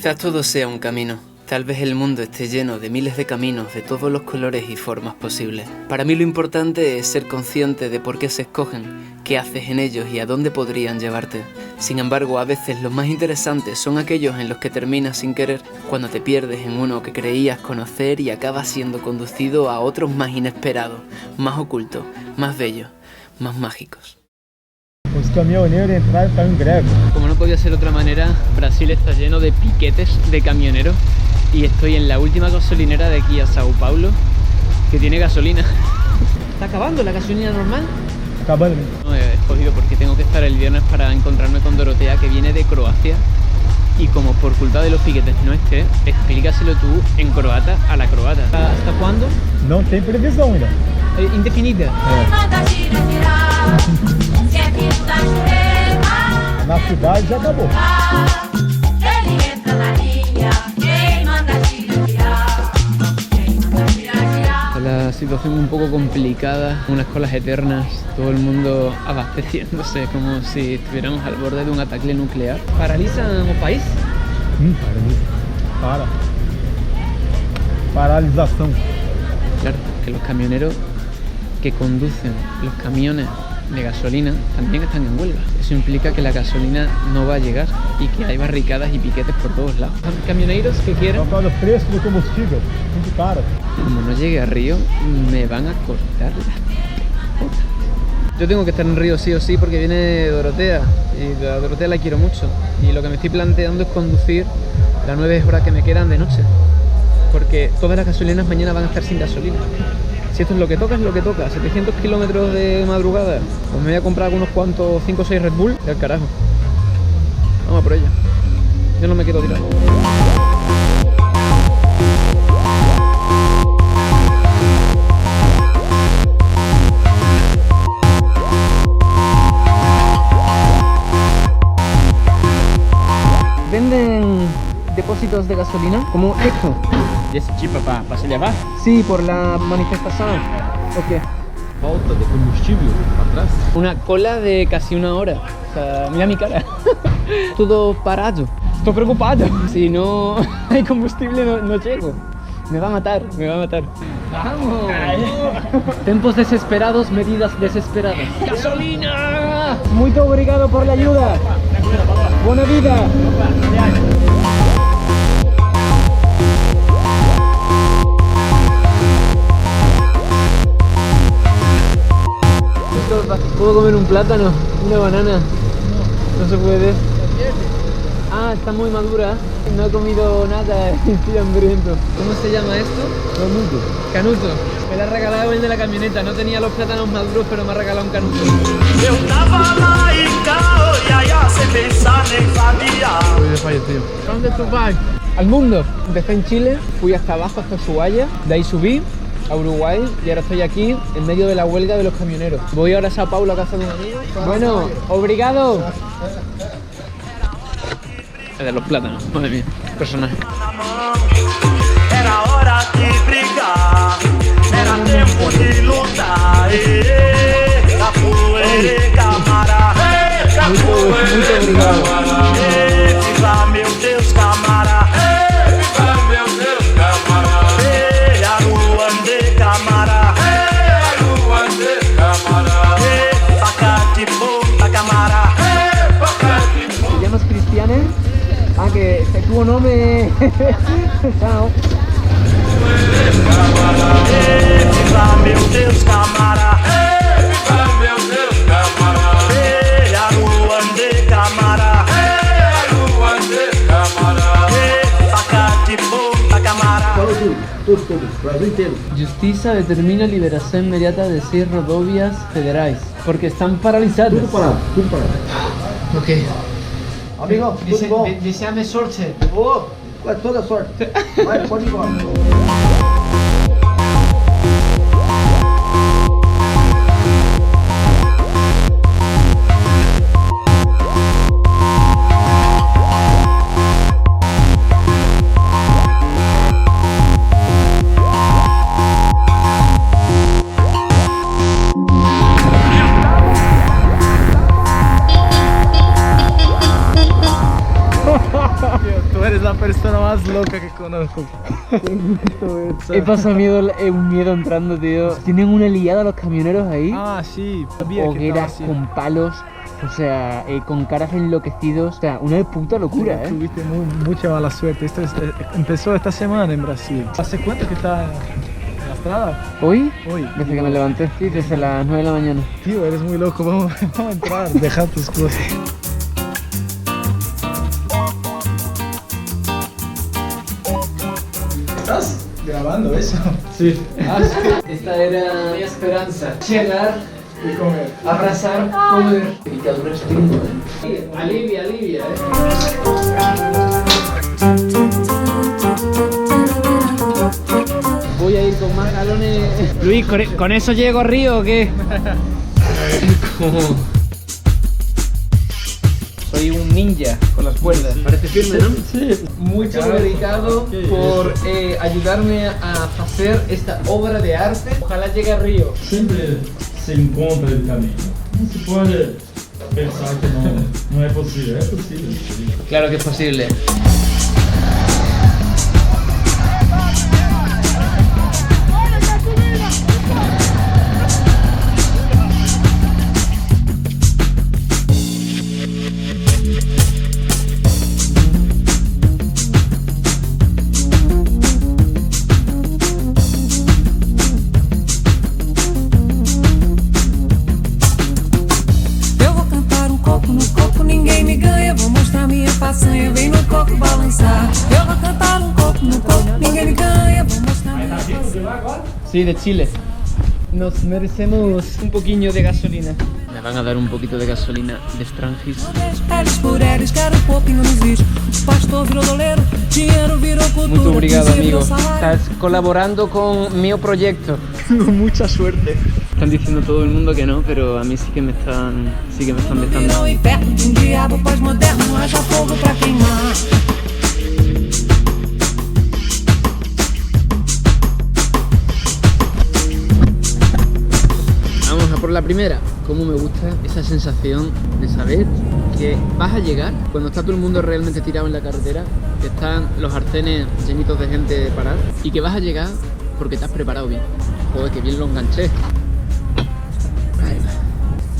Quizás todo sea un camino. Tal vez el mundo esté lleno de miles de caminos de todos los colores y formas posibles. Para mí lo importante es ser consciente de por qué se escogen, qué haces en ellos y a dónde podrían llevarte. Sin embargo, a veces los más interesantes son aquellos en los que terminas sin querer, cuando te pierdes en uno que creías conocer y acabas siendo conducido a otros más inesperados, más ocultos, más bellos, más mágicos. Os caminhoneiros entraram e estão em greve. Como no podía ser de otra manera, Brasil está lleno de piquetes de camioneros y estoy en la última gasolinera de aquí a Sao Paulo que tiene gasolina. ¿Está acabando la gasolina normal? Acabando. No, es jodido porque tengo que estar el viernes para encontrarme con Dorotea, que viene de Croacia, y como por culpa de los piquetes no esté, explícaselo tú en croata a la croata. ¿Hasta cuándo? Não tem previsão ainda. Indefinida. Na cidade já acabou. La situación un poco complicada, unas colas eternas, todo el mundo abasteciéndose como si estuviéramos al borde de un ataque nuclear. ¿Paralizan el país? Paraliza. Paralización. Claro, que los camioneros que conducen los camiones de gasolina también están en huelga. Eso implica que la gasolina no va a llegar y que hay barricadas y piquetes por todos lados. Camioneros que quieren... Por causa do preço do combustível, muito caro. Como no llegue a Río, me van a cortar las botas. Yo tengo que estar en Río sí o sí porque viene Dorotea y a Dorotea la quiero mucho. Y lo que me estoy planteando es conducir las 9 horas que me quedan de noche, porque todas las gasolinas mañana van a estar sin gasolina. Si esto es lo que toca, es lo que toca. 700 kilómetros de madrugada, pues me voy a comprar unos cuantos 5 o 6 Red Bull y al carajo. Vamos a por ella. Yo no me quedo tirado. ¿Venden depósitos de gasolina como esto? E esse tipo é para se levar? Sí, por la manifestación. Ok. Falta de combustível atrás? Una cola de casi una hora. O sea, mira mi cara. Todo parado. Estoy preocupado. Si no hay combustible no llego. Me va a matar, me va a matar. ¡Vamos! Tempos desesperados, medidas desesperadas. ¡Gasolina! Muy obrigado por la ayuda. Buena vida. ¿Puedo comer un plátano? ¿Una banana? No se puede. Ah, está muy madura. No he comido nada, estoy hambriento. ¿Cómo se llama esto? Canudo. Canuto. Me lo ha regalado el de la camioneta. No tenía los plátanos maduros, pero me ha regalado un canuto. ¿Dónde tú vas? Al mundo. Empecé en Chile, fui hasta abajo, hasta Ushuaia. De ahí subí a Uruguay y ahora estoy aquí en medio de la huelga de los camioneros. Voy ahora a Sao Paulo a casa de un amigo. Bueno, obrigado. De los plátanos, madre mía, personaje. Era hora de brigar, era tempo de lutar. Capoeira, camara, Muito obrigado. viva meu Deus, camara, viva meu Deus, camara, a rua de camara, a rua de camara, paca de puta, camara, paca de puta. ¿Te llamas Cristiane? Ah, que tu nombre. Chao. Viva meu Deus, camara, viva meu Deus, camara, a rua de camara, a rua de camara, paca de puta, camara. Tudo. Brasil inteiro. Justicia determina liberación inmediata de 6 rodovias federales porque están paralizadas. Tudo parado. Ok. Amigo, tudo bom? Deseame sorte. Ô, com toda sorte. Vai, pode ir embora. Tú eres la persona loca que conozco. He pasado un miedo entrando, tío. Tienen una liada los camioneros ahí. Ah, sí, sabía que estaba Hogueras así. con palos, o sea, con caras enloquecidos. O sea, una puta locura, Tuviste mucha mala suerte. Esto empezó esta semana en Brasil. ¿Hace cuánto que está en la estrada? ¿Hoy? Hoy. Desde que me levanté, sí, desde las 9 de la mañana. Tío, eres muy loco. Vamos a entrar. Deja tus cosas. ¿Estás grabando eso? Sí. Esta era mi esperanza. Llegar, Y comer. abrazar, comer. Picadura extinto, Alivia, Voy a ir con más galones. Luis, ¿con eso llego a Río o qué? Soy un ninja con las cuerdas. Parece firme, ¿no? Sí. Mucho dedicado por ayudarme a hacer esta obra de arte. Ojalá llegue a Río. Sempre se encontra el camino. No se puede pensar que no es posible. Es posible. Claro que es posible. Eu vou cantar coco no coco, ninguém me ganha. Vou mostrar minha façanha, vem no coco balançar. Eu vou cantar coco no coco, ninguém me ganha. Vou mostrar minha façanha. Sí, de Chile. Nos merecemos un poquillo de gasolina. Me van a dar un poquito de gasolina de Strangis. Eres por eres, quero pouquinho nos vídeos. O pastor virou doleiro, dinheiro virou cultura. Muy obrigado, dinheiro amigo. virou salário. Estás colaborando con mi proyecto. Mucha suerte. Están diciendo todo el mundo que no, pero a mí sí que me están Virou dejando. inferno de diabo pós-moderno, haja fogo pra queimar. Vamos a por la primera. Cómo me gusta esa sensación de saber que vas a llegar cuando está todo el mundo realmente tirado en la carretera, que están los arcenes llenitos de gente parada y que vas a llegar porque te has preparado bien. Joder, que bien lo enganché. Ay,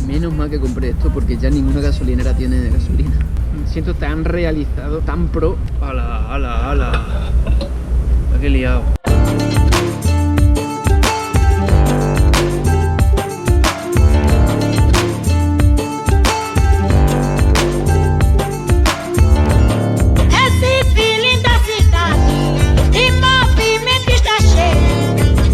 menos mal que compré esto porque ya ninguna gasolinera tiene gasolina. Me siento tan realizado, tan pro. ¡Hala, hala, hala! ¡Qué liado! Esse feeling da cidade e movimento está cheio.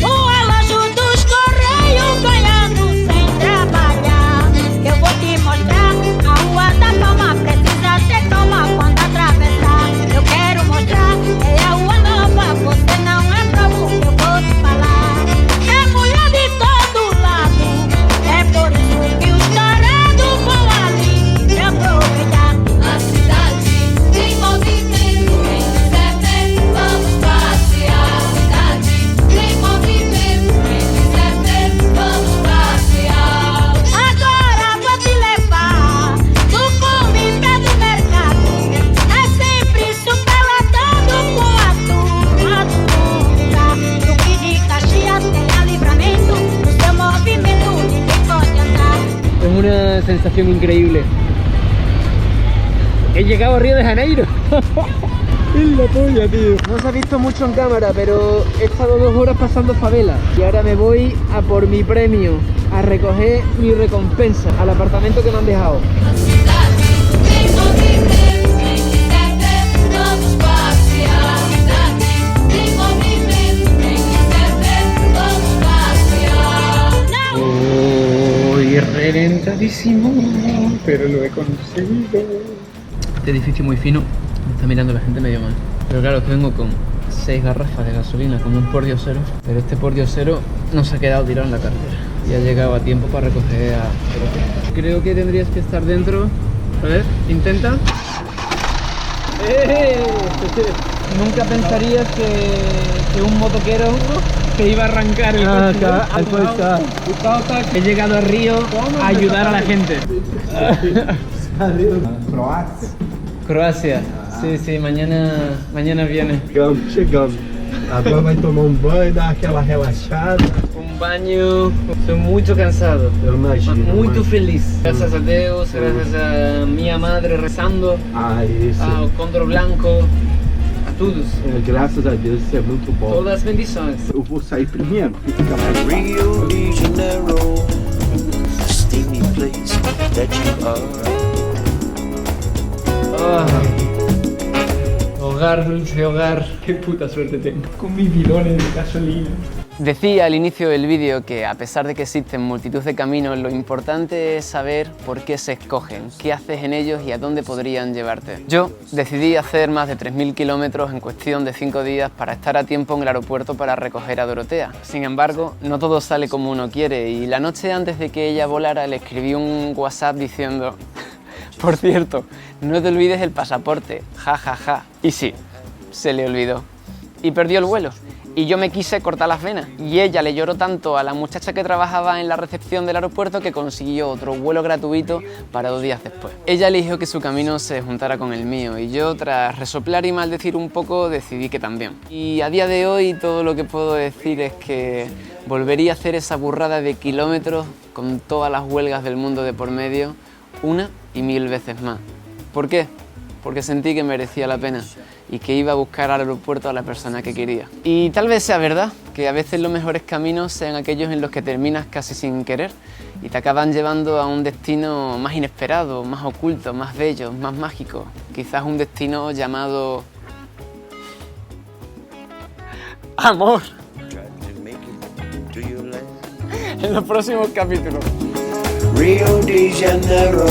O relógio dos Correios ganhando sem trabalhar. Eu vou te mostrar a rua da Palma. Precisa ter calma quando atravessar. Eu quero mostrar, é a rua nova. Você não é provo que eu vou te falar. É mulher de todo lado. É por isso que os tarados vão ali me aproveitar. A cidade tem movimento, quem quiser ver, vamos passear. A cidade tem movimento, quem quiser ver, vamos passear. Agora vou te levar no comitê do mercado. É sempre superlotado com a turma do mundo. No que de Caxias tem a Livramento. No seu movimento ninguém pode andar. Es una sensación increíble. He llegado a Río de Janeiro. Es la polla, tío. No se ha visto mucho en cámara, pero he estado 2 horas pasando favela. Y ahora me voy a por mi premio, a recoger mi recompensa al apartamento que me han dejado. A cidade tem movimento, quem quiser ver, vamos passear. A cidade tem movimento, quem quiser ver, vamos passear. Uy, reventadísimo, pero lo he conseguido. Este edificio muy fino, me está mirando la gente medio mal. Pero claro, que vengo con 6 garrafas de gasolina, como un pordiosero. Pero este pordiosero no se ha quedado tirado en la carretera y ha llegado a tiempo para recoger a Dorotea. Creo que tendrías que estar dentro. A ver, intenta. ¡Eh! Nunca pensarías que un motoquero que iba a arrancar el coche. He llegado a Río a ayudar a la gente. Croácia. Croacia, sí. Sí, mañana viene. Chegamos. Agora vai tomar banho, dar aquela relaxada. Un baño, estoy mucho cansado. Eu imagino. Muy mas- feliz. Gracias a Dios, gracias a mi madre rezando, Ah, isso. al Cóndor Blanco, a todos. Graças a Deus, isso é muito bom. Todas las bendiciones. Eu vou sair primeiro. Fica mais Rio de Janeiro, the steamy place that you are. Hogar, dulce hogar. Qué puta suerte tengo. Con mis bidones de gasolina. Decía al inicio del vídeo que a pesar de que existen multitud de caminos, lo importante es saber por qué se escogen, qué haces en ellos y a dónde podrían llevarte. Yo decidí hacer más de 3000 kilómetros en cuestión de 5 días para estar a tiempo en el aeropuerto para recoger a Dorotea. Sin embargo, no todo sale como uno quiere y la noche antes de que ella volara le escribí un WhatsApp diciendo: por cierto, no te olvides el pasaporte, ja ja ja. Y sí, se le olvidó y perdió el vuelo. Y yo me quise cortar las venas. Y ella le lloró tanto a la muchacha que trabajaba en la recepción del aeropuerto que consiguió otro vuelo gratuito para 2 días después. Ella eligió que su camino se juntara con el mío y yo, tras resoplar y maldecir un poco, decidí que también. Y a día de hoy todo lo que puedo decir es que volvería a hacer esa burrada de kilómetros con todas las huelgas del mundo de por medio, 1 y 1000 veces más. ¿Por qué? Porque sentí que merecía la pena y que iba a buscar al aeropuerto a la persona que quería. Y tal vez sea verdad que a veces los mejores caminos sean aquellos en los que terminas casi sin querer y te acaban llevando a un destino más inesperado, más oculto, más bello, más mágico. Quizás un destino llamado... amor. En los próximos capítulos. Rio de Janeiro.